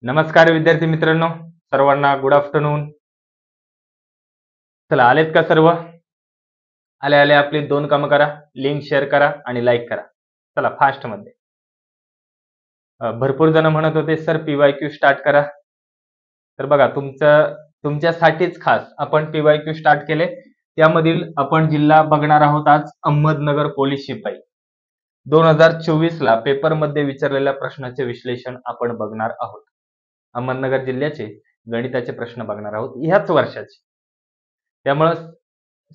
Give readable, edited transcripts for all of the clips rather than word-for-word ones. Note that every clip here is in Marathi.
नमस्कार विद्यार्थी मित्रांनो, सर्वांना गुड आफ्टरनून. चला, आलेत का सर्व? आले आपली 2 कामं करा. लिंक शेअर करा आणि लाईक करा. चला फास्ट मध्ये. भरपूर जण म्हणत होते सर PYQ स्टार्ट करा. तर बघा तुमच्यासाठीच खास आपण PYQ स्टार्ट केले. त्यामधील आपण जिल्हा बघणार आहोत आज अहमदनगर पोलीस शिपाई. 2024 ला पेपरमध्ये विचारलेल्या प्रश्नाचे विश्लेषण आपण बघणार आहोत. अहमदनगर जिल्ह्याचे गणिताचे प्रश्न बघणार आहोत ह्याच वर्षाचे. त्यामुळे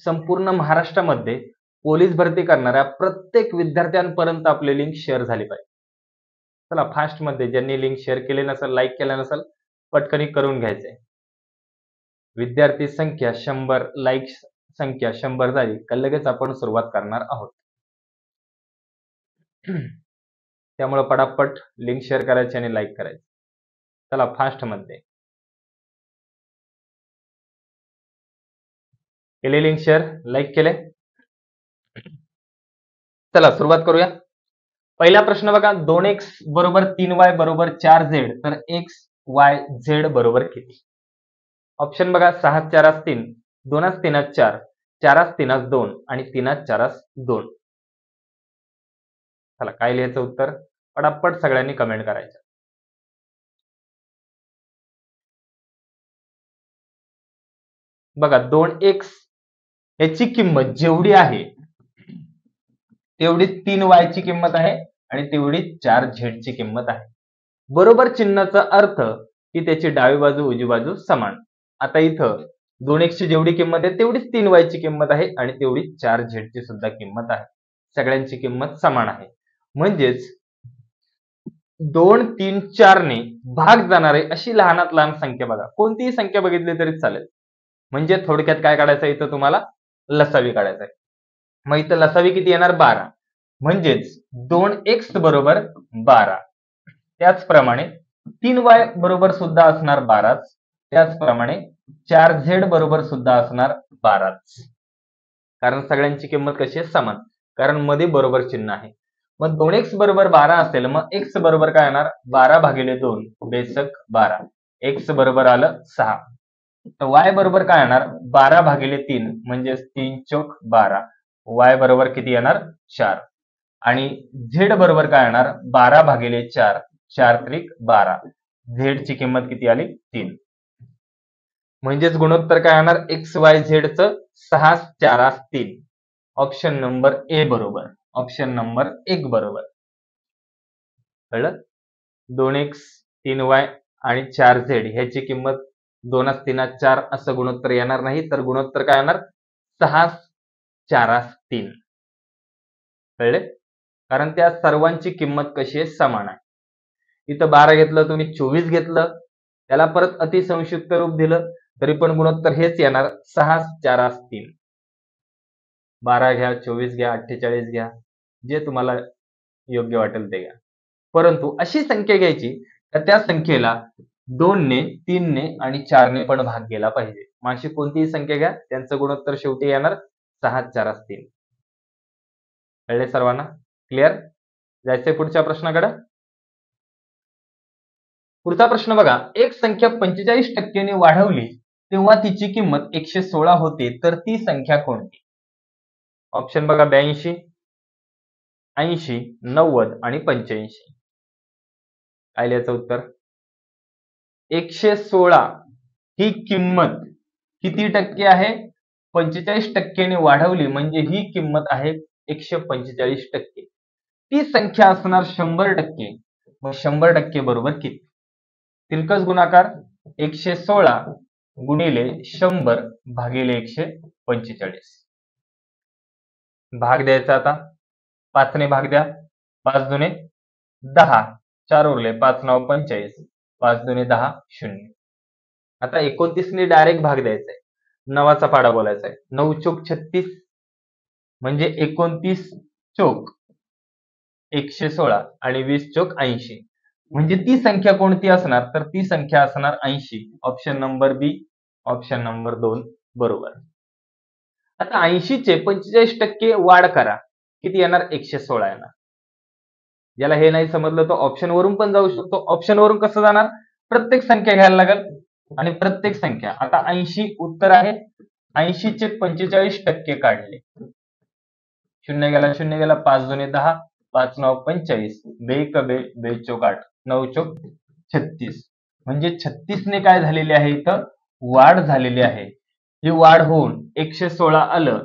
संपूर्ण महाराष्ट्रामध्ये पोलीस भरती करणाऱ्या प्रत्येक विद्यार्थ्यांपर्यंत आपली लिंक शेअर झाली पाहिजे. चला फास्ट मध्ये, ज्यांनी लिंक शेअर केले नसेल, लाईक केलं नसेल, पटकन करून घ्यायचंय. विद्यार्थी संख्या 100, लाईक संख्या 100 झाली का लगेच आपण सुरुवात करणार आहोत. त्यामुळे पटापट लिंक शेअर करायची आणि लाईक करायची. चला फास्ट मध्ये. केले लिंक शेअर, लाईक केले? चला सुरुवात करूया. पहिला प्रश्न बघा, 2x बरोबर 3y बरोबर 4z तर x y z बरोबर किती? ऑप्शन बघा, 6 4 3, 2 3 4, 4 3 2 आणि 3 4 2. चला काय लिहायचं उत्तर? पटापट सगळ्यांनी कमेंट करायचं. बघा 2x याची किंमत जेवढी आहे तेवढी 3y ची किंमत आहे आणि तेवढी 4z ची किंमत आहे. बरोबर चिन्हाचा अर्थ की त्याची डावी बाजू उजवी बाजू समान. आता इथं 2x ची जेवढी किंमत आहे तेवढीच 3y ची किंमत आहे आणि तेवढी 4z ची सुद्धा किंमत आहे. सगळ्यांची किंमत समान आहे. म्हणजेच 2 3 4 ने भाग जाणारे अशी लहानात लहान संख्या बघा, कोणतीही संख्या बघितली तरी चालेल. म्हणजे थोडक्यात काय काढायचं, इथं तुम्हाला लसावी काढायचा आहे. मग इथं लसावी किती येणार? 12. म्हणजेच 2x बरोबर 12. त्याचप्रमाणे 3y बरोबर सुद्धा असणार 12. त्याचप्रमाणे 4z बरोबर सुद्धा असणार 12. कारण सगळ्यांची किंमत कशी आहे? समान. कारण मध्ये बरोबर चिन्ह आहे. मग 2x बरोबर 12 असेल, मग x बरोबर काय येणार? 12 भागिले 2 बेसक 12. x बरोबर आलं 6. तर y बरोबर काय येणार? 12 भागिले 3 म्हणजे 3 चौक 12. y बरोबर किती येणार? 4. आणि z बरोबर काय येणार? 12 भागिले 4, 4 त्रिक 12. z ची किंमत किती आली? 3. म्हणजेच गुणोत्तर काय येणार? x y z चं 6 4 3. ऑप्शन नंबर ए बरोबर. ऑप्शन नंबर 1 बरोबर. कळलं? 2x 3y आणि 4z ह्याची किंमत 2 3 4 असं गुणोत्तर येणार नाही, तर गुणोत्तर काय येणार? 6 4 3. कळले? कारण त्या सर्वांची किंमत कशी आहे? समान आहे. इथं 12 घेतलं, तुम्ही 24 घेतलं, त्याला परत अतिसंक्षिप्त रूप दिलं तरी पण गुणोत्तर हेच येणार, 6 4 3. 12 घ्या, 24 घ्या, 48 घ्या, जे तुम्हाला योग्य वाटेल ते घ्या. परंतु अशी संख्या घ्यायची तर त्या संख्येला 2 ने 3 ने आणि 4 ने पण भाग गेला पाहिजे. मग अशी कोणतीही संख्या घ्या, त्यांचं गुणोत्तर शेवटी येणार 6 4 3. कळले सर्वांना? क्लिअर? जायचंय पुढच्या प्रश्नाकडे. पुढचा प्रश्न बघा, एक संख्या 45% ने वाढवली तेव्हा तिची किंमत 116 होते, तर ती संख्या कोणती? ऑप्शन बघा, 82, 80, 90 आणि 85. काय लिहायचं उत्तर? 116 ही किंमत किती टक्के आहे? 45% ने वाढवली म्हणजे ही किंमत आहे 145%. ती संख्या असणार 100%. मग 100% बरोबर किती? तिरकस गुणाकार 116 गुणिले 100 भागिले 145. भाग द्यायचा आता. 5 ने भाग द्या. 5 दुने 10, 4 उरले, 5 9 45, 5 दुने 10 0. आता 29 ने डायरेक्ट भाग द्यायचा आहे. 9चा पाडा बोलायचा आहे. 9 चौक 36 म्हणजे 29 चौक 116 आणि 20 चौक 80. म्हणजे ती संख्या कोणती असणार? तर ती संख्या असणार 80. ऑप्शन नंबर बी. ऑप्शन नंबर 2 बरोबर. आता 80 चे 45% वाढ करा. किती येणार? 116 येणार. ज्याला हे नाही समजलं तो ऑप्शन वरून पण जाऊ शकतो. ऑप्शन वरून कसं जाणार? प्रत्येक संख्या घ्यायला लागेल आणि प्रत्येक संख्या आता 80 उत्तर आहे. 80 चे 45% काढले. शून्य गेला 5 दुणे 10, 5 9 45, बेक बे बेचोक 8, 9 चोक 36. म्हणजे 36 ने काय झालेली आहे इथं वाढ झालेली आहे. ही वाढ होऊन 116 आलं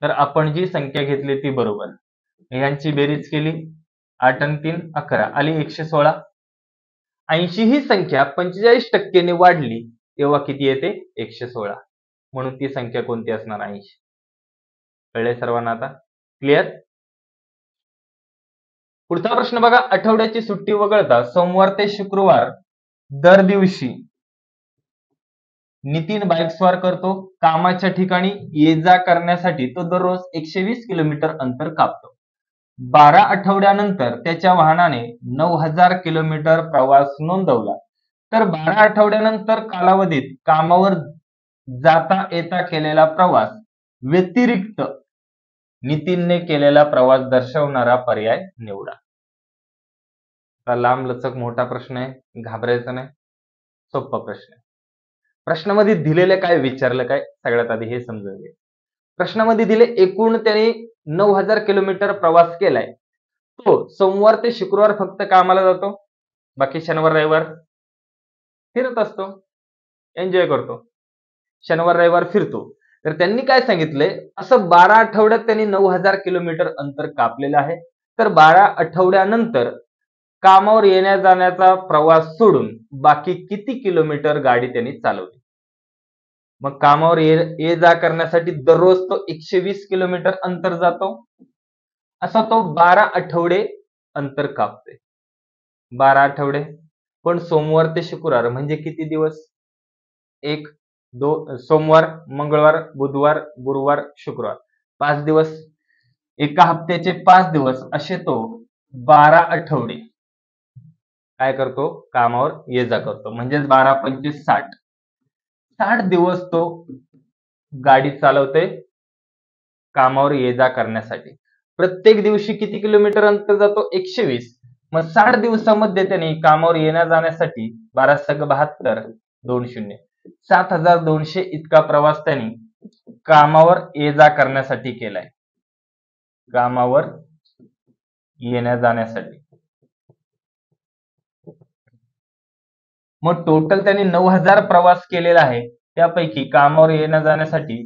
तर आपण जी संख्या घेतली ती बरोबर. यांची बेरीज केली 8 आणि 3 11 आली 116. 80 ही संख्या 45% ने वाढली तेव्हा किती येते 116. म्हणून ती संख्या कोणती असणार 80. कळले सर्वांना आता क्लिअर. पुढचा प्रश्न बघा. आठवड्याची सुट्टी वगळता सोमवार ते शुक्रवार दर दिवशी नितीन बाईक स्वार करतो. कामाच्या ठिकाणी ये जा करण्यासाठी तो दररोज 120 किलोमीटर अंतर कापतो. 12 आठवड्यानंतर त्याच्या वाहनाने 9000 किलोमीटर प्रवास नोंदवला तर 12 आठवड्यानंतर कालावधीत कामावर जाता येता केलेला प्रवास व्यतिरिक्त नितीनने केलेला प्रवास दर्शवणारा पर्याय निवडा. लांब लचक मोठा प्रश्न आहे, घाबरायचं नाही, सोपा प्रश्न आहे. प्रश्नामध्ये दिलेलं काय विचारलं काय सगळ्यात आधी हे समजून घे. प्रश्नामध्ये दिले एकूण त्याने 9000 किलोमीटर प्रवास केलाय. तो सोमवार ते शुक्रवार फक्त कामाला जातो, बाकी शनिवार रविवार फिरत असतो, एन्जॉय करतो. शनिवार रविवार फिरतो. तर त्यांनी काय सांगितलंय असं 12 आठवड्यात त्यांनी 9000 किलोमीटर अंतर कापलेलं आहे. तर 12 आठवड्यानंतर कामावर येण्या जाण्याचा प्रवास सोडून बाकी किती किलोमीटर गाडी त्यांनी चालवली. मग कामावर ये जा करण्यासाठी दररोज तो 120 किलोमीटर अंतर जातो. असा तो 12 आठवडे अंतर कापते. 12 आठवडे. पण सोमवार ते शुक्रवार म्हणजे किती दिवस? 1 2 सोमवार, मंगळवार, बुधवार, गुरुवार, शुक्रवार 5 दिवस. एका हप्त्याचे 5 दिवस असे तो 12 आठवडे काय करतो कामावर ये जा करतो. म्हणजेच 12 25 60. 60 दिवस तो गाडी चालवते कामावर ये जा करण्यासाठी. प्रत्येक दिवशी किती किलोमीटर अंतर जातो? 120. मग 60 दिवसामध्ये त्याने कामावर येण्या जाण्यासाठी 12 सग 72 20 7200 इतका प्रवास त्यांनी कामावर ये जा करण्यासाठी केलाय. कामावर येण्या जाण्यासाठी. मग टोटल त्यांनी 9000 प्रवास केलेला आहे. त्यापैकी कामावर येण्या जाण्यासाठी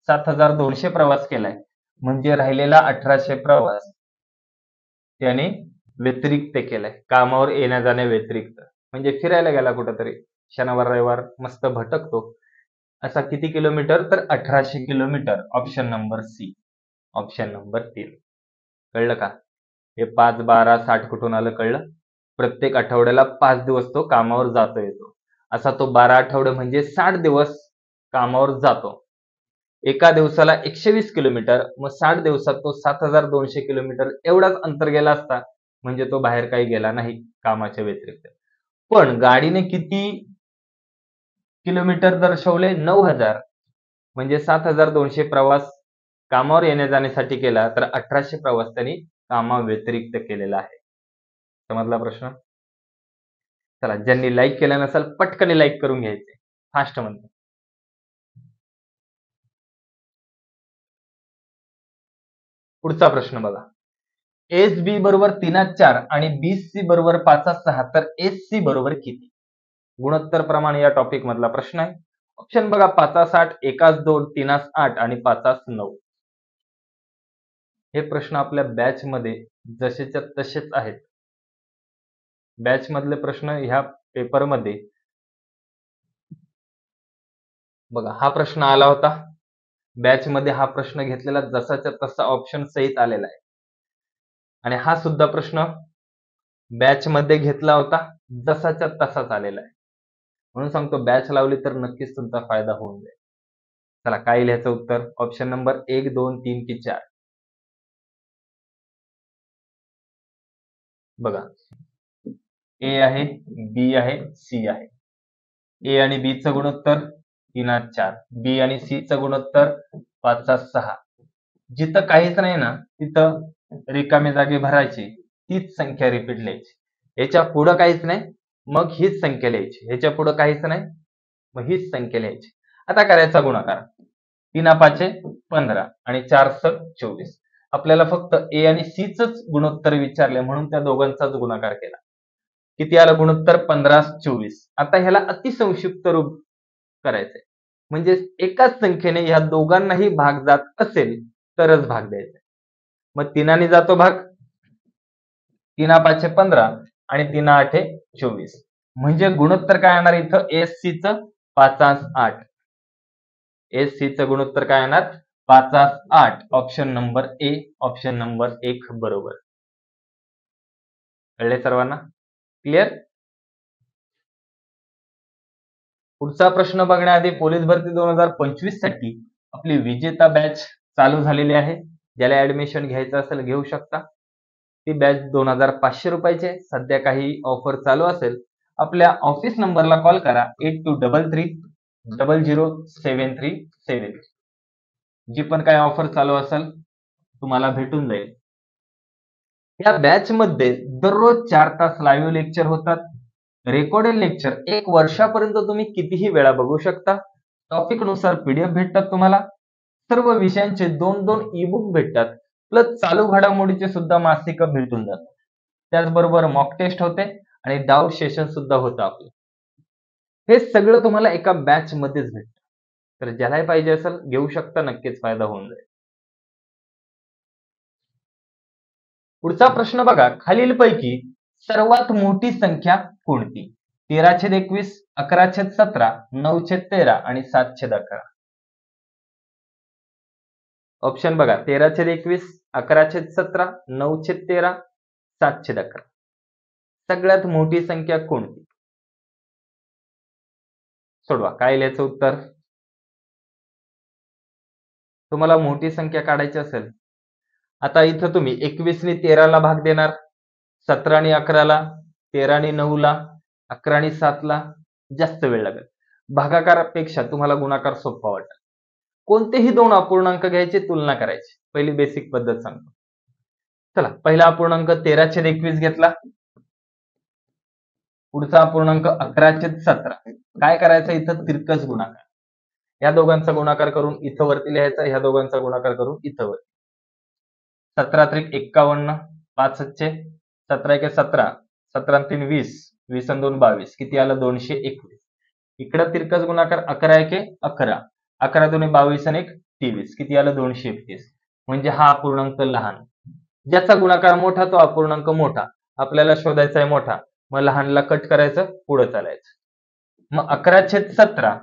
7200 प्रवास केलाय. म्हणजे राहिलेला 1800 प्रवास त्याने व्यतिरिक्त केलाय. कामावर येण्या जाण्या व्यतिरिक्त म्हणजे फिरायला गेला कुठेतरी शनिवार रविवार मस्त भटकतो. असा किती किलोमीटर? तर 1800 kilometre. Option number C. Option number 3. कळलं का? हे 5 12 60 कुठून आलं कळलं? प्रत्येक आठवड्याला 5 दिवस तो कामावर जातो येतो. असा तो 12 आठवडे म्हणजे 60 दिवस कामावर जातो. एका दिवसाला 120 किलोमीटर. मग 60 दिवसात तो 7200 किलोमीटर एवढाच अंतर गेला असता. म्हणजे तो बाहेर काही गेला नाही कामाच्या व्यतिरिक्त. पण गाडीने किती किलोमीटर दर्शवले? 9000. म्हणजे 7200 प्रवास कामावर येण्या जाण्यासाठी केला तर 1800 प्रवास त्यांनी कामा व्यतिरिक्त केलेला आहे. समजला प्रश्न? चला, ज्यांनी लाईक केलं नसेल पटकन लाईक करून घ्यायचे फास्ट मध्ये. पुढचा प्रश्न बघा. एस बी बरोबर 3/4 आणि बी सी बरोबर 5/6 तर एस सी बरोबर किती? गुणोत्तर प्रमाण या टॉपिक मधला प्रश्न आहे. ऑप्शन बघा 5/8, 1/2, 3/8 आणि 5/9. हे प्रश्न आपल्या बॅच मध्ये जसेच्या तसेच आहेत. बॅच मधले प्रश्न ह्या पेपर मध्ये बघा हा प्रश्न आला होता. बॅच मध्ये हा प्रश्न घेतलेला जसाच्या तसा ऑप्शन सहित आलेला आहे. आणि हा सुद्धा प्रश्न बॅच मध्ये घेतला होता जसाच्या तसाच आलेला आहे. म्हणून सांगतो बॅच लावली तर नक्कीच तुमचा फायदा होऊन जाईल. चला, काय लिहायचं उत्तर? ऑप्शन नंबर 1 2 3 की 4? बघा, ए आहे, बी आहे, सी आहे. ए आणि बी चं गुणोत्तर 3/4, बी आणि सी चं गुणोत्तर 5/6. जिथं काहीच नाही ना तिथं रिकामी जागी भरायची, तीच संख्या रिपीट लिहायची. याच्या पुढं काहीच नाही मग हीच संख्या लिहायची, ह्याच्या पुढे काहीच नाही, मग हीच संख्या लिहायची. आता करायचा गुणाकार. 3 5 15 आणि 4 6 24. आपल्याला फक्त ए आणि सी चंच गुणोत्तर विचारले म्हणून त्या दोघांचाच गुणाकार केला. किती आलं गुणोत्तर? 15 24. आता ह्याला अतिसंक्षिप्त रूप करायचंय, म्हणजे एकाच संख्येने ह्या दोघांनाही भाग जात असेल तरच भाग द्यायचा. मग 3 जातो भाग, 3 5 15 आणि 3 8 24. म्हणजे गुणोत्तर काय येणार इथं? एससी चं 5 8. एससी चं गुणोत्तर काय येणार? 5 8. Option number A, option number 1 बरोबर. कळले सर्वांना? क्लिअर? पुढचा प्रश्न बघण्याआधी पोलीस भरती 2025 साठी आपली विजेता बॅच चालू झालेली आहे. ज्याला ऍडमिशन घ्यायचं असेल घेऊ शकता. ती बॅच 2500 रुपयाची आहे. सध्या काही ऑफर चालू असेल आपल्या ऑफिस नंबरला कॉल करा 8233 000737. जी पण काय ऑफर चालू असेल तुम्हाला भेटून जाईल. या बॅच मध्ये दररोज 4 तास लाईव्ह लेक्चर होतात. रेकॉर्डेड लेक्चर 1 वर्षापर्यंत तुम्ही कितीही वेळा बघू शकता. टॉपिक नुसार पीडीएफ भेटतात तुम्हाला. सर्व विषयांचे 2-2 ई बुक भेटतात. प्लस चालू घडामोडीचे सुद्धा मासिक भेटून जातात. त्याचबरोबर मॉक टेस्ट होते आणि डाऊट सेशन सुद्धा होतं आपलं. हे सगळं तुम्हाला एका बॅच मध्येच भेटतं. तर ज्यालाही पाहिजे असेल घेऊ शकता, नक्कीच फायदा होऊन जाईल. पुढचा प्रश्न बघा, खालीलपैकी सर्वात मोठी संख्या कोणती? 13/21, 11/17, 9/13 आणि 7/11. ऑप्शन बघा, 13/21, 11/17, 9/13, 7/11. सगळ्यात मोठी संख्या कोणती? सोडवा. काय लिहायचं उत्तर? तुम्हाला मोठी संख्या काढायची असेल, आता इथं तुम्ही 21 ने 13 ला भाग देणार, 17 ने 11 ला, 13 ने 9 ला, 11 ने 7 ला. जास्त वेळ लागेल. भागाकारापेक्षा तुम्हाला गुणाकार सोपा वाटेल. कोणतेही 2 अपूर्णांक घ्यायचे, तुलना करायची. पहिली बेसिक पद्धत सांगतो. चला, पहिला अपूर्णांक 13/21 घेतला. पुढचा अपूर्णांक 11/17. काय करायचं इथं? तिरकस गुणाकार. या दोघांचा गुणाकार करून इथं वरती लिहायचा, ह्या दोघांचा गुणाकार करून इथं वरती. 17 त्रिक 51, 5 सच्चे 17 1 17, 17 3 20, 20 आणि 2 22. किती आलं? 221. इकडं तिरकस गुणाकार 11 1 11, 11 2 22 आणि 1 23. किती आलं? 231. म्हणजे हा अपूर्णांक लहान. ज्याचा गुणाकार मोठा तो अपूर्णांक मोठा. आपल्याला शोधायचा आहे मोठा. मग लहानला कट करायचं, पुढे चालायचं. मग 11/17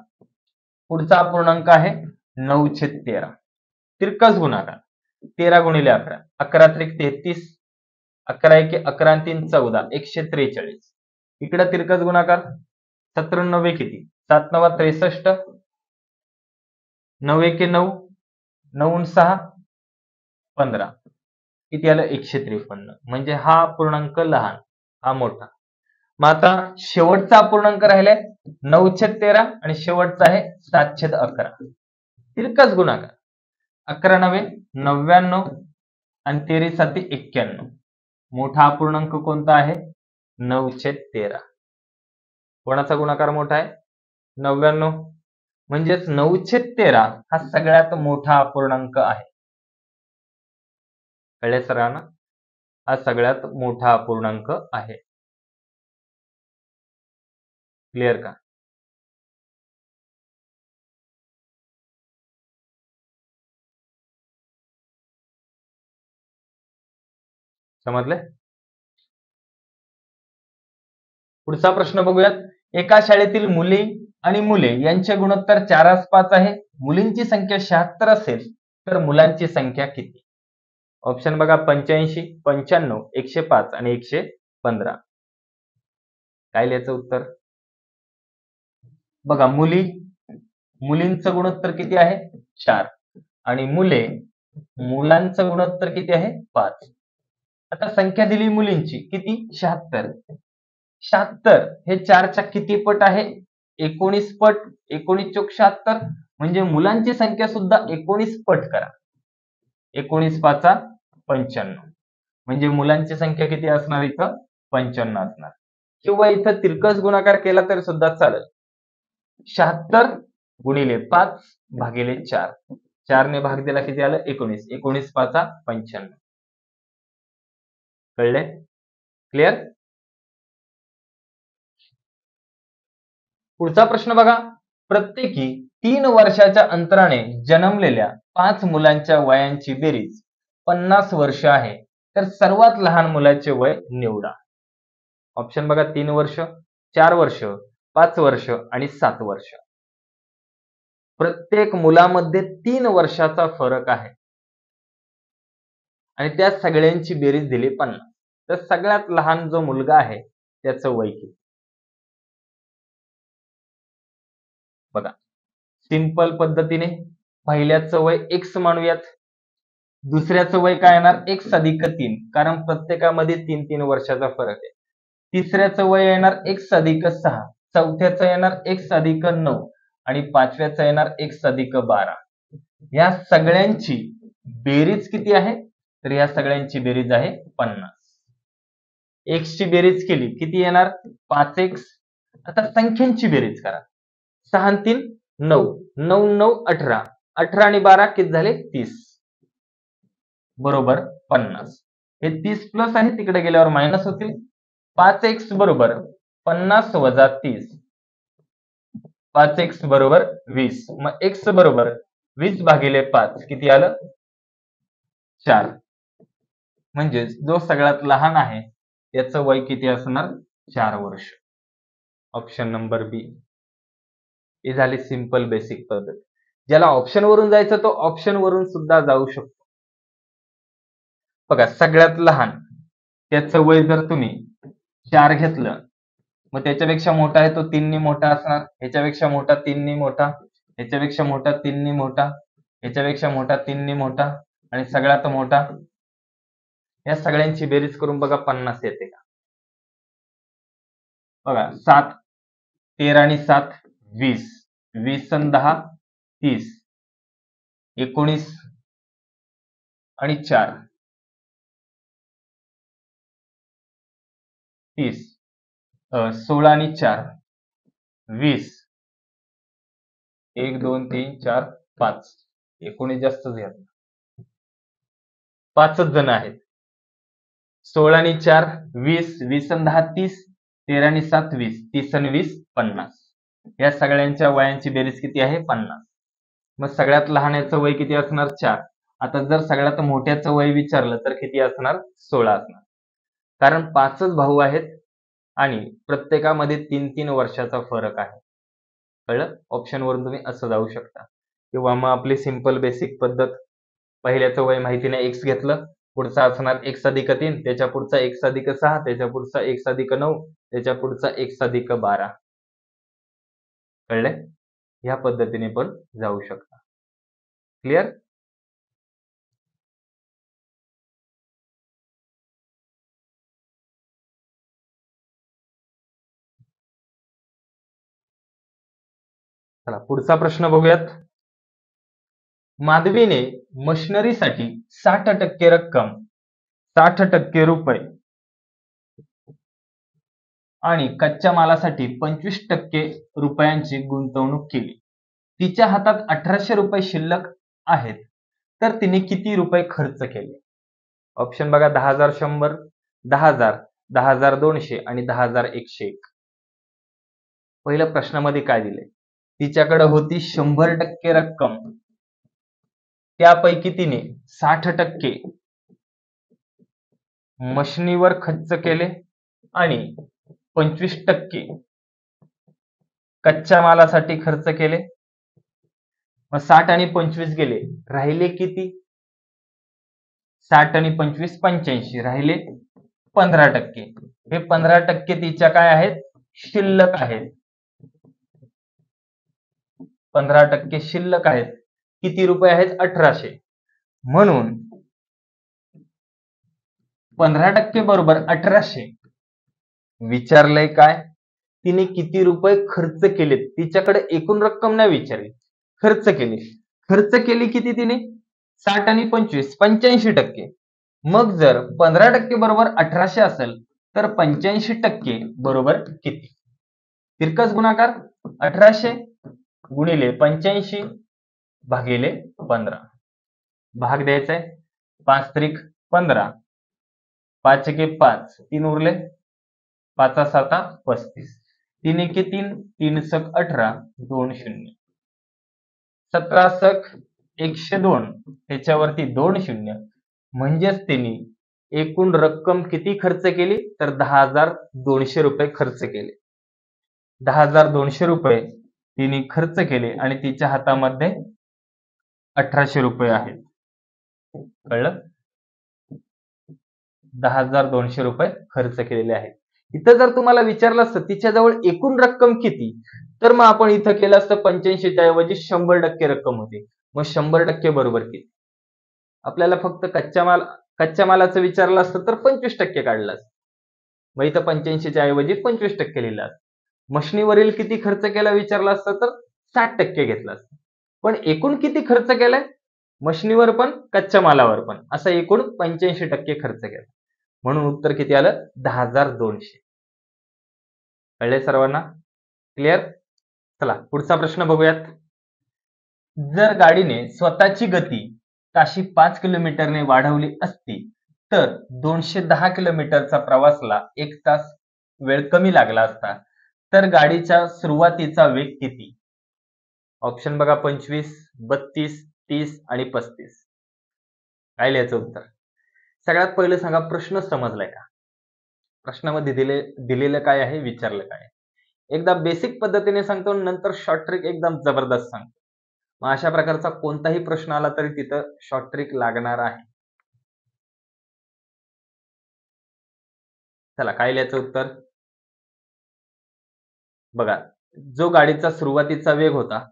पुढचा अपूर्णांक आहे 9/13. तिरकस गुणाकार 13 गुणिले 11, 11 त्रिक 33, 11 1 11 आणि 3 14, 143. इकडे तिरकस गुणाकार 17 9 किती? 7 9 63, 9 1 9, 9 6 15. किती आलं? 153. म्हणजे हा अपूर्णांक लहान, हा मोठा. मग आता शेवटचा अपूर्णांक राहिलाय 9/13 आणि शेवटचा आहे 7/11. तिरकस गुणाकार 11 9 99 आणि 13 7 91. मोठा अपूर्णांक कोणता आहे? 9/13. कोणाचा गुणाकार मोठा आहे? 99. म्हणजेच 9/13 हा सगळ्यात मोठा अपूर्णांक आहे. कळले सर्वांना? हा सगळ्यात मोठा अपूर्णांक आहे. क्लिअर का? समजले? पुढचा प्रश्न बघूयात. एका शाळेतील मुली आणि मुले यांचे गुणोत्तर 4:5 आहे. मुलींची संख्या 76 असेल तर मुलांची संख्या किती? ऑप्शन बघा, 85, 95, 105 आणि 115. काय लिहायचं उत्तर? बघा, मुलींचं गुणोत्तर किती आहे? 4 आणि मुलांचं गुणोत्तर किती आहे? 5. आता संख्या दिली मुलींची किती? 76. 76 हे 4च्या किती पट आहे? 19 पट. 19 चोक 76 म्हणजे मुलांची संख्या सुद्धा 19 पट करा. 19 5 55. म्हणजे मुलांची संख्या किती असणार इथं? 55 असणार. किंवा इथं तिरकस गुणाकार केला तरी सुद्धा चालेल. 76 गुणिले 5 भागिले 4. 4 ने भाग दिला किती आलं? 19. 19 5 95. कळले? क्लिअर? पुढचा प्रश्न बघा. प्रत्येकी 3 वर्षाच्या अंतराने जन्मलेल्या 5 मुलांच्या वयांची बेरीज 50 वर्ष आहे, तर सर्वात लहान मुलाचे वय निवडा. ऑप्शन बघा. 3 वर्ष, 4 वर्ष, 5 वर्ष आणि 7 वर्ष. प्रत्येक मुलामध्ये 3 वर्षाचा फरक आहे आणि त्या सगळ्यांची बेरीज दिली 50. तर सगळ्यात लहान जो मुलगा आहे त्याचं वय किती? बघा, सिंपल पद्धतीने पहिल्याचं वय x मानूयात. दुसऱ्याचं वय काय येणार? x अधिक 3, कारण प्रत्येकामध्ये 3-3 वर्षाचा फरक आहे. तिसऱ्याचं वय येणार x अधिक 6, चौथ्याचं येणार x अधिक 9 आणि पाचव्याचं येणार x अधिक 12. या सगळ्यांची बेरीज किती आहे? तर या सगळ्यांची बेरीज आहे 50. x ची बेरीज केली किती येणार? 5x. आता संख्यांची बेरीज करा. 6 आणि 3 9, 9 9 18, 18 आणि 12 किती झाले? 30 बरोबर 50. हे 30 प्लस आहे, तिकडे गेल्यावर मायनस होतील. 5x बरोबर 50 वजा 30. 5x बरोबर 20. मग x बरोबर 20 भागिले 5 किती आलं? 4. म्हणजे जो सगळ्यात लहान आहे त्याचं वय किती असणार? 4 वर्ष. ऑप्शन नंबर बी. ही झाली सिंपल बेसिक पद्धत. ज्याला ऑप्शन वरून जायचं तो ऑप्शन वरून सुद्धा जाऊ शकतो. बघा, सगळ्यात लहान त्याचं वय जर तुम्ही 4 घेतलं, मग त्याच्यापेक्षा मोठा आहे तो 3 ने मोठा असणार, ह्याच्यापेक्षा मोठा 3 ने मोठा, ह्याच्यापेक्षा मोठा 3 ने मोठा, ह्याच्यापेक्षा मोठा 3 ने मोठा आणि सगळ्यात मोठा. या सगळ्यांची बेरीज करून बघा 50 येते का? बघा, 7 13 आणि 7 20, 20 आणि 10 30, 19 आणि 4 30, 16 आणि 4 20, 1 2 3 4 5, 19 जास्तच घ्या, 5च जण आहेत. 16 आणि 4 20, 20 आणि 10 30, 13 आणि 7 20, 30 आणि 20 50. या सगळ्यांच्या वयांची बेरीज किती आहे? 50. मग सगळ्यात लहानाचं वय किती असणार? 4. आता जर सगळ्यात मोठ्याचं वय विचारलं तर किती असणार? 16 असणार, कारण 5च भाऊ आहेत आणि प्रत्येकामध्ये 3-3 वर्षाचा फरक आहे. कळलं? ऑप्शन वरून तुम्ही असं जाऊ शकता. किंवा मग आपली सिंपल बेसिक पद्धत, पहिल्याचं वय माहिती नाही, x घेतलं, पुढचा असणार x अधिक 3, त्याच्या पुढचा x अधिक 6, त्याच्या पुढचा x अधिक 9, त्याच्या पुढचा x अधिक 12. कळले? ह्या पद्धतीने पण जाऊ शकता. क्लिअर? चला पुढचा प्रश्न बघूयात. माधवीने मशिनरीसाठी 60% रक्कम, 60% रुपये आणि कच्च्या मालासाठी 25% रुपयांची गुंतवणूक केली. तिच्या हातात 1800 रुपये शिल्लक आहेत, तर तिने किती रुपये खर्च केले? ऑप्शन बघा. 10,000 100, 10,000, 10,200 आणि 10,101. पहिल्या प्रश्नामध्ये काय दिले? तिच्याकडे होती 100% रक्कम, त्यापैकी तिने 60% मशिनीवर खर्च केले आणि 25% कच्च्या मालासाठी खर्च केले. मग 60 आणि 25 गेले, राहिले किती? 60 आणि 25 85, राहिले 15%. हे 15% तिच्या काय आहेत? शिल्लक आहेत. 15% शिल्लक आहेत. किती रुपये आहेत? 1800. म्हणून 15% बरोबर 1800. विचारलंय काय? तिने किती रुपये खर्च केलेत. तिच्याकडे एकूण रक्कम नाही विचारली, खर्च केली. खर्च केली किती तिने? 60 आणि 25 85%. मग जर 15% बरोबर 1800 असेल तर 85% बरोबर किती? तिरकस गुणाकार 1800 गुणिले 85 भागिले 15. भाग द्यायचा आहे. 5 त्रिक 15, 5 एके 5, 3 उरले, 5 7 35, 3 एके 3, 3 सक 18, 2 शून्य, 17 सक 102, त्याच्यावरती 2 शून्य, म्हणजेच त्यांनी एकूण रक्कम किती खर्च केली? तर 10,200 रुपये खर्च केले. 10,200 रुपये तिने खर्च केले आणि तिच्या हातामध्ये 1800 रुपये आहेत. कळलं? 10,200 रुपये खर्च केलेले आहेत. इथं जर तुम्हाला विचारलं असतं तिच्याजवळ एकूण रक्कम किती, तर मग आपण इथं केलं असतं 85च्या ऐवजी 100% रक्कम होती. मग 100% बरोबर किती? आपल्याला फक्त कच्च्या मालाचं विचारलं असतं तर 25% काढलं असतं. मग इथं 85च्या ऐवजी 25% लिहिलं असतं. मशनीवरील किती खर्च केला विचारलं असतं तर 60% घेतलं असतं. पण एकूण किती खर्च केलाय? मशनीवर पण कच्च्या मालावर पण असा एकूण 85% खर्च केला. म्हणून उत्तर किती आलं? 10,200. कळले सर्वांना? क्लिअर? चला पुढचा प्रश्न बघूयात. जर गाडीने स्वतःची गती ताशी 5 किलोमीटरने वाढवली असती तर 210 किलोमीटरचा प्रवासला 1 तास वेळ कमी लागला असता, तर गाडीच्या सुरुवातीचा वेग किती? ऑप्शन बघा 25, 32, 30 आणि 35. काय लिहायचं उत्तर? सगळ्यात पहिलं सांगा प्रश्न समजलाय का? प्रश्नामध्ये दिलेलं काय आहे, विचारलं काय आहे? एकदा बेसिक पद्धतीने सांगतो, नंतर शॉर्ट ट्रिक एकदम जबरदस्त सांगतो. मग अशा प्रकारचा कोणताही प्रश्न आला तरी तिथं शॉर्ट ट्रिक लागणार आहे. चला काय लिहायचं उत्तर? बघा, जो गाडीचा सुरुवातीचा वेग होता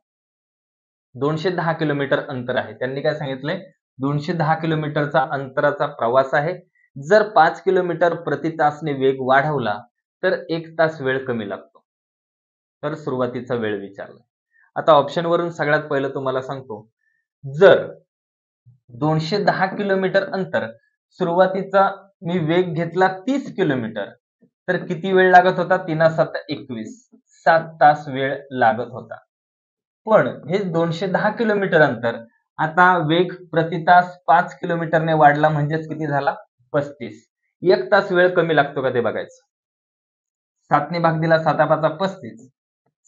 210 किलोमीटर अंतर आहे. त्यांनी काय सांगितलंय? 210 किलोमीटरचा अंतराचा प्रवास आहे. जर 5 किलोमीटर प्रति तासने वेग वाढवला तर 1 तास वेळ कमी लागतो. तर सुरुवातीचा वेळ विचारला. आता ऑप्शन वरून सगळ्यात पहिलं तुम्हाला सांगतो, जर 210 किलोमीटर अंतर सुरुवातीचा मी वेग घेतला 30 किलोमीटर तर किती वेळ लागत होता? 3 7 21, 7 तास वेळ लागत होता. पण हे 210 किलोमीटर अंतर आता वेग प्रति तास 5 किलोमीटरने वाढला म्हणजेच किती झाला? 35. 1 तास वेळ कमी लागतो का ते बघायचं. 7 ने भाग दिला 7 5 35,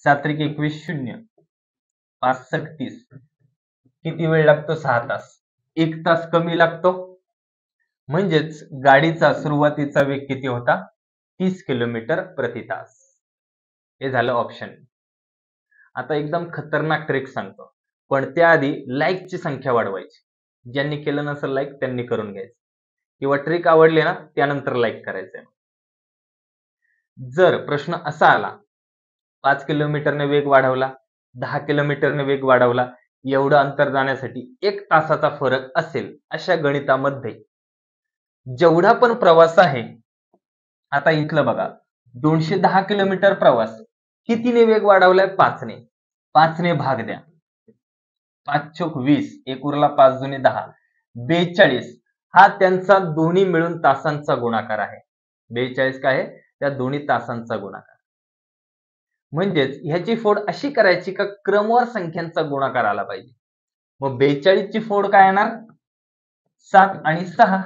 7 त्रिक 21 शून्य, 5 सक 30. किती वेळ लागतो? 6 तास. 1 तास कमी लागतो. म्हणजेच गाडीचा सुरुवातीचा वेग किती होता? 30 किलोमीटर प्रति तास. हे झालं ऑप्शन. आता एकदम खतरनाक ट्रिक सांगतो, पण त्याआधी लाईकची संख्या वाढवायची. ज्यांनी केलं नसेल लाईक त्यांनी करून घ्यायचं, किंवा ट्रिक आवडली ना त्यानंतर लाईक करायचंय. जर प्रश्न असा आला 5 किलोमीटरने वेग वाढवला, 10 किलोमीटरने वेग वाढवला, एवढं अंतर जाण्यासाठी 1 तासाचा फरक असेल, अशा गणितामध्ये जेवढा पण प्रवास आहे, आता इथलं बघा 210 किलोमीटर प्रवास कितीने वेग वाढवलाय? 5 ने. 5 ने भाग द्या. 5 चोक 20, 1 उरला 5 दुने 10, 42 हा त्यांचा दोन्ही मिळून तासांचा गुणाकार आहे. 42 काय आहे? त्या दोन्ही तासांचा गुणाकार. म्हणजेच ह्याची फोड अशी करायची का क्रमवार संख्यांचा गुणाकार आला पाहिजे. मग 42 ची फोड काय येणार? 7 आणि 6.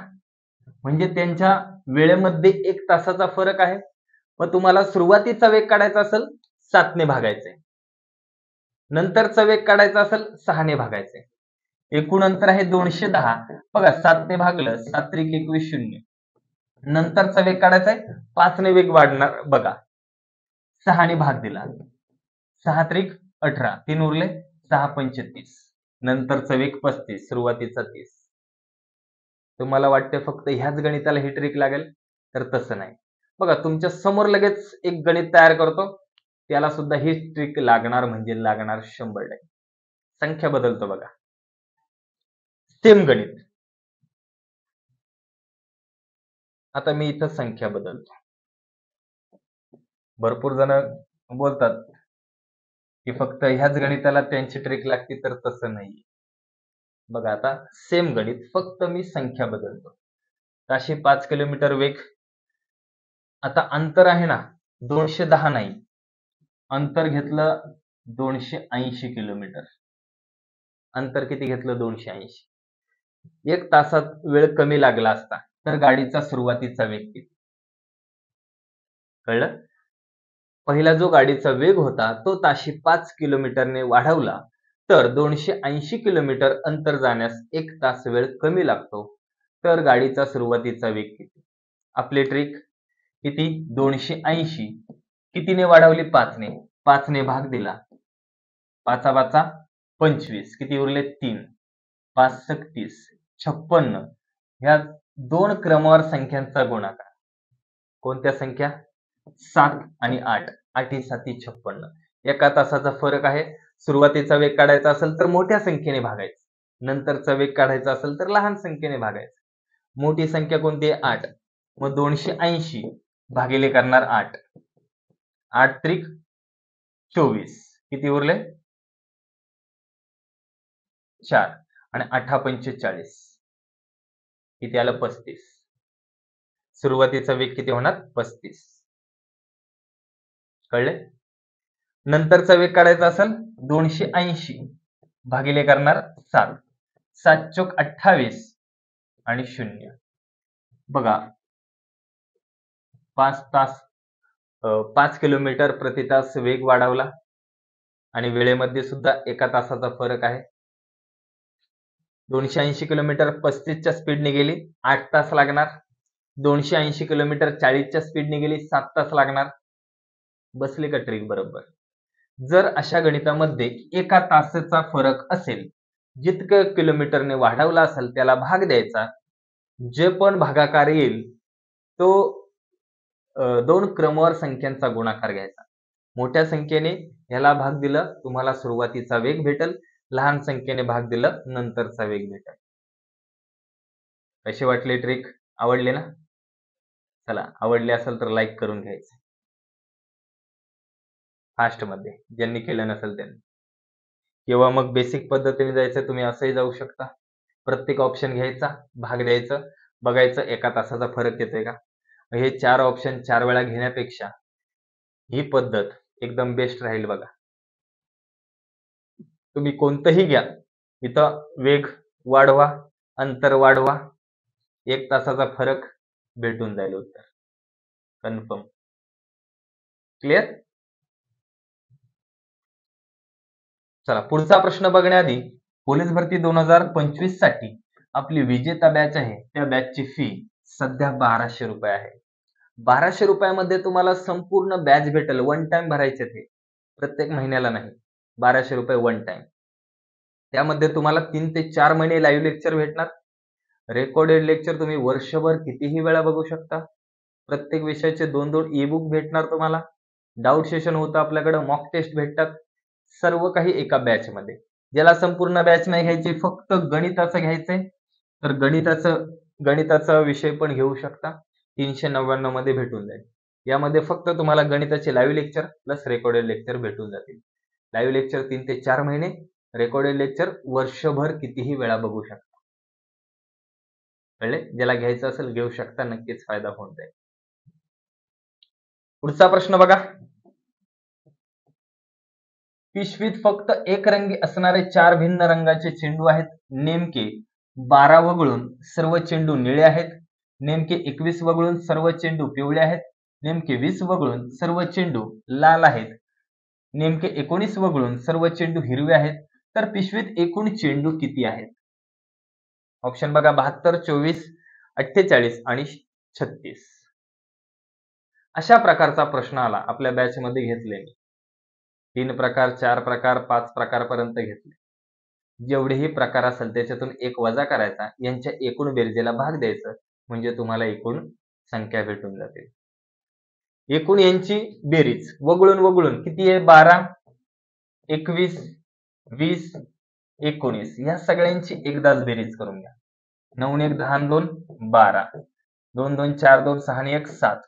म्हणजे त्यांच्या वेळेमध्ये 1 तासाचा फरक आहे. मग तुम्हाला सुरुवातीचा वेग काढायचा असेल 7 ने भागायचंय, नंतरचा वेग काढायचा असेल 6 ने भागायचंय. एकूण अंतर आहे 210. बघा 7 ने भागलं 7 त्रिक 21 शून्य. नंतरचा वेग काढायचा आहे 5 ने वेग वाढणार. बघा 6 ने भाग दिला 6 त्रिक 18, 3 उरले 6 35. नंतरचा वेग 35, सुरुवातीचा 30. तुम्हाला वाटते फक्त ह्याच गणिताला ही ट्रिक लागेल, तर तसं नाही. बघा तुमच्या समोर लगेच एक गणित तयार करतो, त्याला सुद्धा ही ट्रिक लागणार म्हणजे लागणार 100%. संख्या बदलतो बघा. सेम गणित. आता मी इथं संख्या बदलतो. भरपूर जण बोलतात की फक्त ह्याच गणिताला त्यांची ट्रिक लागते, तर तसं नाही. बघा आता सेम गणित, फक्त मी संख्या बदलतो. ताशी 5 किलोमीटर वेग आता अंतर आहे ना 210 नाही, अंतर घेतलं 280 किलोमीटर. अंतर किती घेतलं 280. 1 तासात वेळ कमी लागला असता तर गाडीचा सुरुवातीचा वेग किती? कळलं? पहिला जो गाडीचा वेग होता तो ताशी 5 किलोमीटरने वाढवला तर 280 किलोमीटर अंतर जाण्यास 1 तास वेळ कमी लागतो. तर गाडीचा सुरुवातीचा वेग किती? आपली ट्रिक किती? 280 कितीने वाढवली? 5 ने. 5 ने भाग दिला. 5 5 25 किती उरले? 3. 5 36 56. ह्या दोन क्रमवार संख्यांचा गुणाकार. कोणत्या संख्या? 7 आणि 8. 8 7 56. एका तासाचा फरक आहे. सुरुवातीचा वेग काढायचा असेल तर मोठ्या संख्येने भागायचं. नंतरचा वेग काढायचा असेल तर लहान संख्येने भागायचं. मोठी संख्या कोणती आहे? 8. मग 280 भागिले करणार 8. 8 त्रिक 24. किती उरले? 4. आणि 8 45. किती आलं? 35. सुरुवातीचा वेग किती होणार? 35. कळले? नंतरचा वेग काढायचा असेल 280 भागिले करणार 7. 7 चोक 28 आणि 0. बघा 5 किलोमीटर प्रति तास वेग वाढवला आणि वेळेमध्ये सुद्धा एका तासाचा फरक आहे. 280 किलोमीटर 35च्या स्पीडने गेली, 8 तास लागणार. 280 किलोमीटर 40च्या स्पीडने गेली, 7 तास लागणार. बसली का ट्रिक बरोबर? जर अशा गणितामध्ये एका तासाचा फरक असेल, जितकं किलोमीटरने वाढवला असेल त्याला भाग द्यायचा. जे पण भागाकार येईल तो दोन क्रमवार संख्यांचा गुणाकार घ्यायचा. मोठ्या संख्येने ह्याला भाग दिलं तुम्हाला सुरुवातीचा वेग भेटेल, लहान संख्येने भाग दिलं नंतरचा वेग भेटेल. कशी वाटली ट्रिक? आवडली ना? चला, आवडली असेल तर लाईक करून घ्यायचं फास्ट मध्ये, ज्यांनी केलं नसेल त्यांनी. किंवा मग बेसिक पद्धतीने जायचं, तुम्ही असंही जाऊ शकता. प्रत्येक ऑप्शन घ्यायचा, भाग द्यायचं, बघायचं एका तासाचा फरक येतोय का. हे 4 ऑप्शन 4 वेळा घेण्यापेक्षा ही पद्धत एकदम बेस्ट राहील. बघा, तुम्ही कोणतंही घ्या, इथं वेग वाढवा, अंतर वाढवा, 1 तासाचा फरक भेटून जाईल उत्तर. कन्फर्म. क्लिअर? चला, पुढचा प्रश्न बघण्याआधी पोलीस भरती 2025 साठी आपली विजेता बॅच आहे त्या बॅचची फी सध्या 1200 रुपये आहे. 1200 रुपयामध्ये तुम्हाला संपूर्ण बॅच भेटेल. वन टाइम भरायचे ते, प्रत्येक महिन्याला नाही. 1200 रुपये वन टाइम. त्यामध्ये तुम्हाला 3 ते 4 महिने लाईव्ह लेक्चर भेटणार. रेकॉर्डेड लेक्चर तुम्ही वर्षभर कितीही वेळा बघू शकता. प्रत्येक विषयाचे 2-2 ई बुक भेटणार तुम्हाला. डाऊट सेशन होतं आपल्याकडे, मॉक टेस्ट भेटतात. सर्व काही एका बॅच मध्ये. ज्याला संपूर्ण बॅच नाही घ्यायची, फक्त गणिताचं घ्यायचंय तर गणिताचा विषय पण घेऊ शकता. 399 मध्ये भेटून जाईल. यामध्ये फक्त तुम्हाला गणिताचे live lecture plus recorded lecture भेटून जातील. लाईव्ह लेक्चर 3 ते 4 महिने, रेकॉर्डेड लेक्चर वर्षभर कितीही वेळा बघू शकता. कळले? ज्याला घ्यायचं असेल घेऊ शकता, नक्कीच फायदा होऊन जाईल. पुढचा प्रश्न बघा. पिशवीत फक्त एक रंगी असणारे 4 भिन्न रंगाचे चेंडू आहेत. नेमके 12 वगळून सर्व चेंडू निळे आहेत. नेमके 21 वगळून सर्व चेंडू पिवळे आहेत. नेमके 20 वगळून सर्व चेंडू लाल आहेत. नेमके 19 वगळून सर्व चेंडू हिरवे आहेत. तर पिशवीत एकूण चेंडू किती आहेत? ऑप्शन बघा, 72, 24, 48 आणि 36. अशा प्रकारचा प्रश्न आला आपल्या बॅच मध्ये घेतले. 3 प्रकार, 4 प्रकार, 5 प्रकारपर्यंत घेतले. जेवढेही प्रकार असेल त्याच्यातून एक वजा करायचा, यांच्या एकूण बेरजेला भाग द्यायचं, म्हणजे तुम्हाला एकूण संख्या भेटून जाते. एकूण यांची बेरीज वगळून किती आहे? 12, 21, 20, 19. या सगळ्यांची एकदाच बेरीज करून घ्या. 9 1 10 2 12, 2 2 4 2 6 1 7.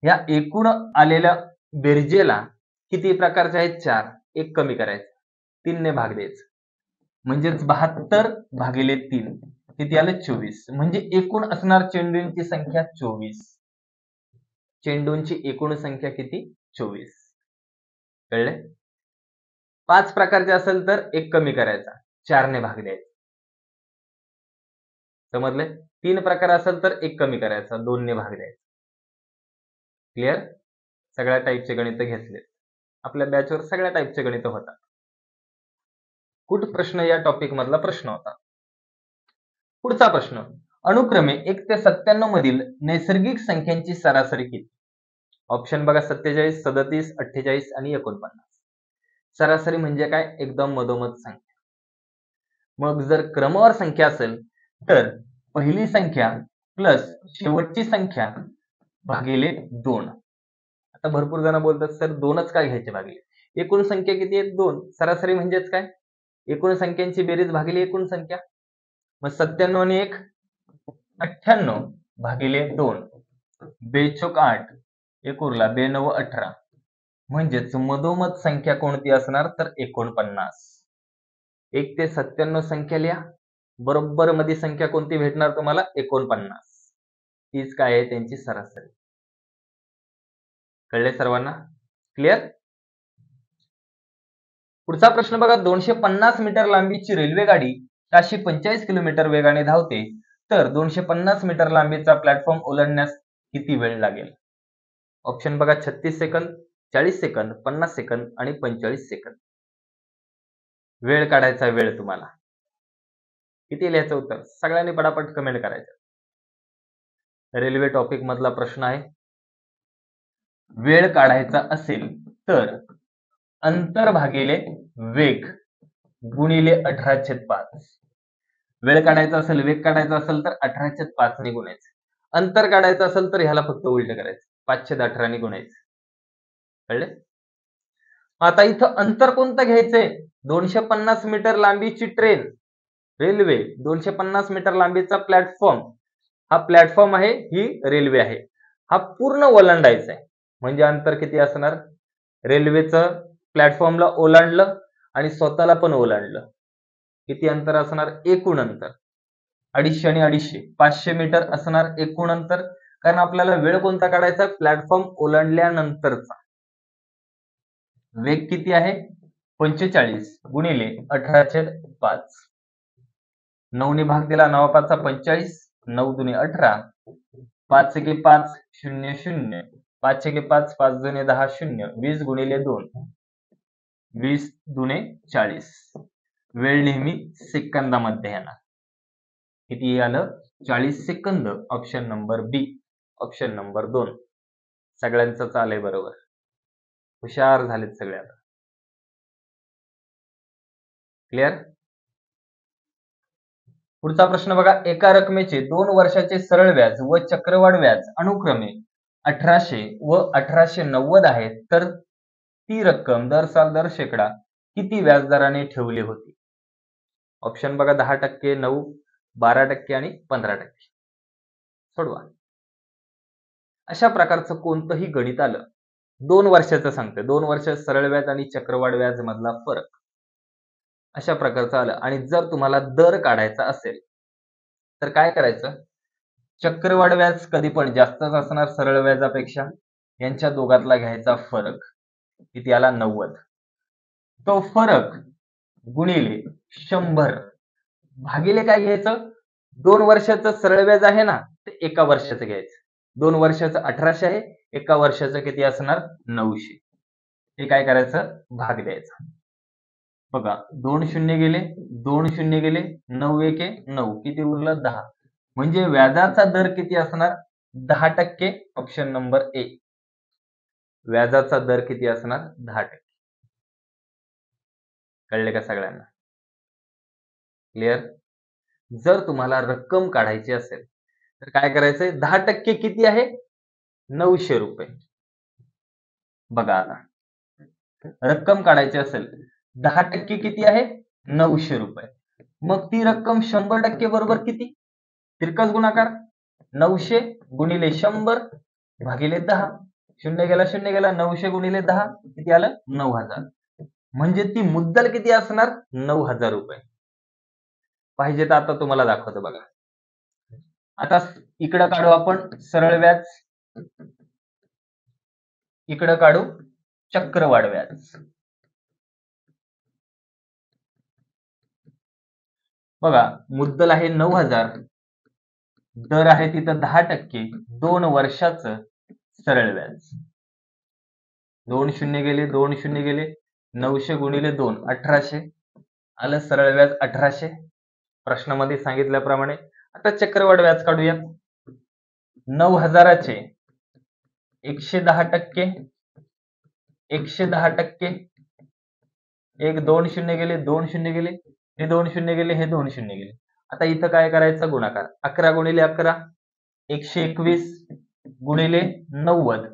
या एकूण आलेल्या बेरजेला किती प्रकारचे आहेत? 4. एक कमी करायचं, 3 ने भाग द्यायचं, म्हणजेच 72 भागिले 3 किती आलं? 24. म्हणजे एकूण असणार चेंडूंची संख्या 24. चेंडूंची एकूण संख्या किती? 24. कळले? 5 प्रकारचे असेल तर एक कमी करायचा, 4 ने भाग द्यायचा. समजले? 3 प्रकार असेल तर एक कमी करायचा, 2 ने भाग द्यायचा. क्लिअर? सगळ्या टाईपचे गणित घेतले. आपल्या बॅचवर सगळ्या टाईपचे गणित होतात. कुठ प्रश्न या टॉपिक मधला प्रश्न होता. पुढचा प्रश्न, अनुक्रमे 1 ते 97 मधील नैसर्गिक संख्यांची सरासरी किती? ऑप्शन बघा, 47, 37, 48 आणि 49. सरासरी म्हणजे काय? एकदम मधोमध संख्या. मग जर क्रमवार संख्या असेल तर पहिली संख्या प्लस शेवटची संख्या भागिले 2. आता भरपूर जण बोलतात सर 2च काय घ्यायचे भागिले? एकूण संख्या किती आहेत? 2. सरासरी म्हणजेच काय? एकूण संख्यांची बेरीज भागिले एकूण संख्या. मग 97 आणि 1 98 भागिले 2 बेचोक 8 एक उरला 2 18. म्हणजेच मधोमध संख्या कोणती असणार? तर 49. 1 ते 97 संख्या लिहा, बरोबर मध्ये संख्या कोणती भेटणार तुम्हाला? 49. हीच काय आहे? त्यांची सरासरी. कळले सर्वांना? क्लिअर? पुढचा प्रश्न बघा, 250 मीटर लांबीची रेल्वे गाडी 445 किलोमीटर वेगाने धावते, तर 250 मीटर लांबीचा प्लॅटफॉर्म ओलांडण्यास किती वेळ लागेल? ऑप्शन बघा, 36 सेकंद, 40 सेकंद, 50 सेकंद आणि 45 सेकंद. वेळ काढायचा वेळ तुम्हाला. किती लिहायचं उत्तर? सगळ्यांनी पटापट कमेंट करायचं. रेल्वे टॉपिक मधला प्रश्न आहे. वेळ काढायचा असेल तर अंतर भागिले वेग गुणिले 18/5. वेळ काढायचा असेल, वेग काढायचा असेल तर 18/5 ने गुणायचं. अंतर काढायचं असेल तर ह्याला फक्त उलट करायचं, 5/18 ने गुणायचं. कळले? आता इथं अंतर कोणतं घ्यायचंय? 250 मीटर लांबीची ट्रेन, रेल्वे, 250 मीटर लांबीचा प्लॅटफॉर्म. हा प्लॅटफॉर्म आहे, ही रेल्वे आहे. हा पूर्ण ओलांडायचा आहे. म्हणजे अंतर किती असणार? रेल्वेचं प्लॅटफॉर्मला ओलांडलं आणि स्वतःला पण ओलांडलं. किती अंतर असणार? एकूण अंतर 250 आणि 250 500 मीटर असणार एकूण अंतर. कारण आपल्याला वेळ कोणता काढायचा? प्लॅटफॉर्म ओलांडल्यानंतरचा. वेग किती आहे? 45 गुणिले 18/5. 9 ने भाग दिला, 9 5 45, 9 दुने 18, 5 एके 5 0 0, 5 एके 5 5 दुने 10 0, 20 गुणिले 2 20 दुने 40. वेळ नेहमी सेकंदामध्ये येणार. किती आलं? 40 सेकंद. ऑप्शन नंबर बी, ऑप्शन नंबर 2. सगळ्यांचं चालय बरोबर. हुशार झालेत सगळे आता. क्लिअर? पुढचा प्रश्न बघा, एका रकमेचे 2 वर्षाचे सरळ व्याज व चक्रवाढ व्याज अनुक्रमे 1800 व 1890 आहेत, तर ती रक्कम दर साल दर शेकडा किती व्याजदराने ठेवली होती? ऑप्शन बघा, 10%, 9, 12% आणि 15%. सोडवा. अशा प्रकारचं कोणतंही गणित आलं, 2 वर्षाचं सांगते, 2 वर्ष सरळ व्याज आणि चक्रवाढ व्याज मधला फरक, अशा प्रकारचं आलं आणि जर तुम्हाला दर काढायचा असेल तर काय करायचं? चक्रवाढ व्याज कधी पण जास्तच असणार सरळ व्याजापेक्षा. यांच्या दोघातला घ्यायचा फरक, किती आला? 90. तो फरक गुणिले 100 भागिले काय घ्यायचं? 2 वर्षाचं सरळ व्याज आहे ना, ते एका वर्षाचं घ्यायचं. 2 वर्षाचं 1800 आहे, एका वर्षाचं किती असणार? 900. हे काय करायचं? भाग द्यायचा. बघा, 2 शून्य गेले, 2 शून्य गेले, 9 एके 9, किती उरलं? 10. म्हणजे व्याजाचा दर किती असणार? 10%. Option number A. व्याजाचा दर किती असणार? 10%. कळले का सगळ्यांना? क्लिअर? जर तुम्हाला रक्कम काढायची असेल तर काय करायचंय? 10% किती आहे? 900 रुपये. बघा, आता रक्कम काढायची असेल, 10% किती आहे? 900 रुपये. मग ती रक्कम 100% बरोबर किती? तिरकस गुणाकार, 900 गुणिले 100 भागिले 10. शून्य गेला, शून्य गेला, 900 गुणिले 10 किती आलं? 9000. म्हणजे ती मुद्दल किती असणार? 9000 रुपये. पाहिजे तर आता तुम्हाला दाखवतो बघा. आता इकडे काढू आपण सरळ व्याज. इकडं काढू चक्रवाढ व्याज. बघा, मुद्दल आहे 9,000, दर आहे तिथं 10%, 2 वर्षाचं सरळ व्याज. 2 शून्य गेले, 2 शून्य गेले, 900 गुणिले 2 1800 आलं सरळ व्याज 1800. प्रश्नामध्ये सांगितल्याप्रमाणे आता चक्रवाढ व्याज काढूया. 9,000चे 110%, 110%, एक 2 शून्य गेले, 2 शून्य गेले, हे 2 शून्य गेले, हे 2 शून्य गेले. आता इथं काय करायचं? गुणाकार. 11 गुणिले 11 121 गुणिले 90,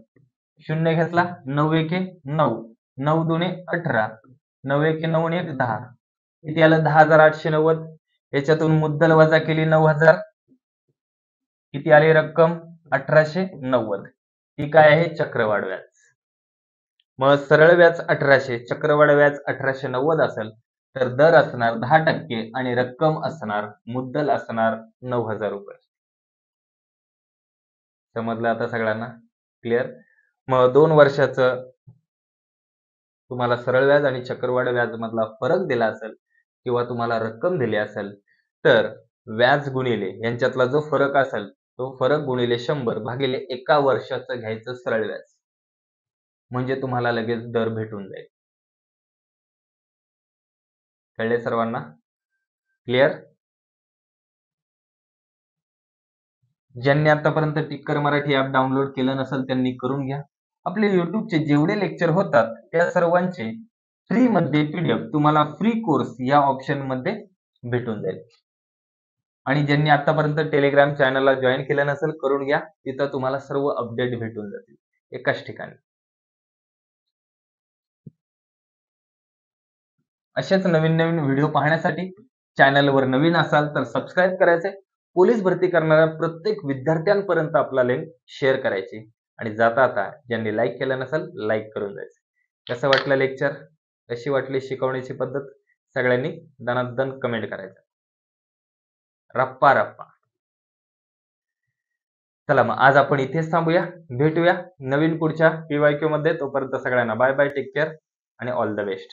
शून्य घेतला, 9 एके 9, 9 दुने 18, 9 एके 9 आणि 1 10. किती आलं? 10,890. याच्यातून मुद्दल वजा केली 9,000, किती आली रक्कम? 1890. ही काय आहे? चक्रवाढ व्याज. मग सरळ व्याज 1800, चक्रवाढ व्याज 1890 असेल तर दर असणार 10% आणि रक्कम असणार, मुद्दल असणार 9,000 रुपये. समजलं आता सगळ्यांना? क्लिअर? मग 2 वर्षाचं तुम्हाला सरळ व्याज आणि चक्रवाढ व्याज मधला फरक दिला असेल किंवा तुम्हाला रक्कम दिली असेल तर व्याज गुणिले यांच्यातला जो फरक असेल तो फरक गुणिले 100 भागिले 1 वर्षाचं घ्यायचं सरळ व्याज, म्हणजे तुम्हाला लगेच दर भेटून जाईल. कळले सर्वांना? क्लिअर? ज्यांनी आतापर्यंत टिक्कर मराठी ऍप डाउनलोड केलं नसेल त्यांनी करून घ्या. आपले युट्यूबचे जेवढे लेक्चर होतात त्या सर्वांचे फ्री मध्ये पीडीएफ तुम्हाला फ्री कोर्स या ऑप्शन मध्ये भेटून जाईल. आणि ज्यांनी आतापर्यंत टेलिग्राम चॅनलला जॉईन केलं नसेल करून घ्या, तिथं तुम्हाला सर्व अपडेट भेटून जातील एकाच ठिकाणी. असेच नवीन नवीन व्हिडिओ पाहण्यासाठी चॅनलवर नवीन असाल तर सबस्क्राईब करायचे. पोलीस भरती करणाऱ्या प्रत्येक विद्यार्थ्यांपर्यंत आपला लिंक शेअर करायची आणि जाता आता ज्यांनी लाईक केलं नसेल लाईक करून जायचं. कसं वाटलं लेक्चर? कशी वाटली शिकवण्याची पद्धत? सगळ्यांनी दणादण कमेंट करायचं. रप्पा रप्पा. चला मग आज आपण इथेच थांबूया. भेटूया नवीन पुढच्या PYQ मध्ये. तोपर्यंत सगळ्यांना बाय बाय, टेक केअर आणि ऑल द बेस्ट.